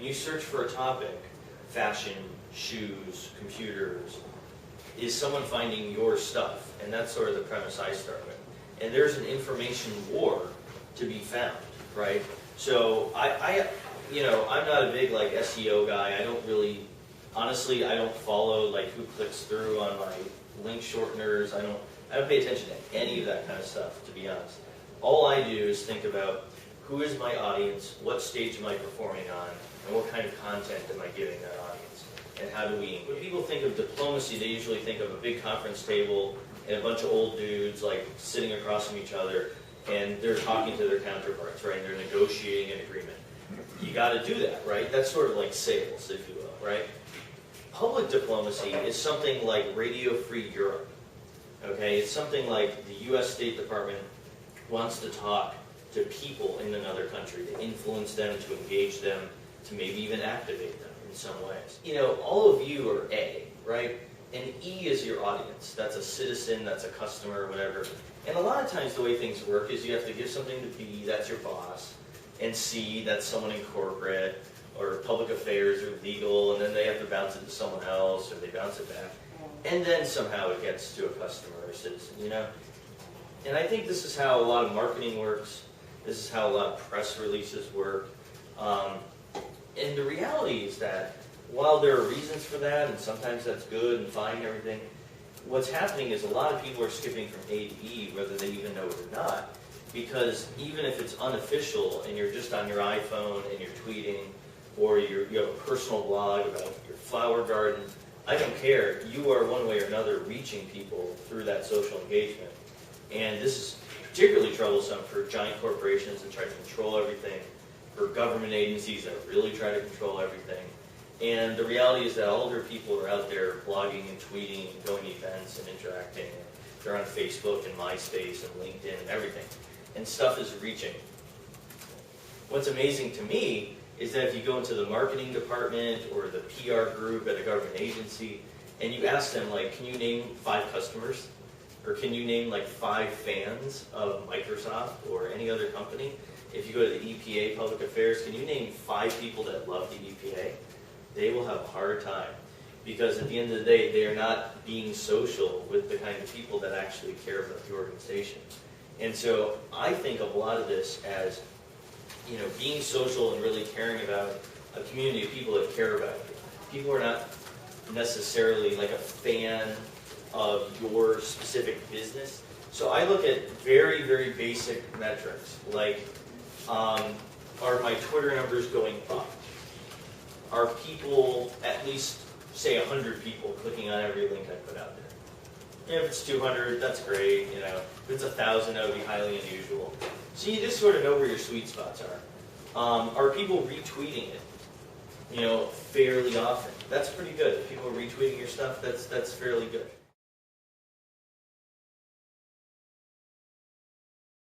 When you search for a topic, fashion, shoes, computers, is someone finding your stuff? And that's sort of the premise I start with. And there's an information war to be found, right? So I'm not a big like SEO guy. I don't really, honestly, I don't follow like who clicks through on my link shorteners. I don't pay attention to any of that kind of stuff, to be honest. All I do is think about who is my audience, what stage am I performing on, and what kind of content am I giving that audience, and how do we engage. When people think of diplomacy, they usually think of a big conference table and a bunch of old dudes like sitting across from each other, and they're talking to their counterparts, right? And they're negotiating an agreement. You got to do that, right? That's sort of like sales, if you will, right? Public diplomacy is something like Radio Free Europe. Okay, it's something like the U.S. State Department wants to talk to people in another country, to influence them, to engage them, to maybe even activate them in some ways. You know, all of you are A, right? And E is your audience. That's a citizen, that's a customer, whatever. And a lot of times the way things work is you have to give something to B, that's your boss, and C, that's someone in corporate, or public affairs, or legal, and then they have to bounce it to someone else, or they bounce it back. And then somehow it gets to a customer or citizen, you know? And I think this is how a lot of marketing works. This is how a lot of press releases work. And the reality is that while there are reasons for that, and sometimes that's good and fine and everything, what's happening is a lot of people are skipping from A to E, whether they even know it or not, because even if it's unofficial and you're just on your iPhone and you're tweeting, or you have a personal blog about your flower garden, I don't care. You are one way or another reaching people through that social engagement. And this is particularly troublesome for giant corporations that try to control everything, for government agencies that really try to control everything. And the reality is that all their people are out there blogging and tweeting and going to events and interacting. They're on Facebook and MySpace and LinkedIn and everything. And stuff is reaching. What's amazing to me is that if you go into the marketing department or the PR group at a government agency and you ask them, like, can you name 5 customers? Or can you name like 5 fans of Microsoft or any other company? If you go to the EPA, Public Affairs, can you name 5 people that love the EPA? They will have a hard time. Because at the end of the day, they are not being social with the kind of people that actually care about the organization. And so I think of a lot of this as, you know, being social and really caring about a community of people that care about you. People are not necessarily like a fan of your specific business. So I look at very, very basic metrics, like are my Twitter numbers going up? Are people, at least say 100 people, clicking on every link I put out there? If it's 200, that's great. You know, if it's 1,000, that would be highly unusual. So you just sort of know where your sweet spots are. Are people retweeting it? You know, fairly often. That's pretty good. If people are retweeting your stuff, that's fairly good.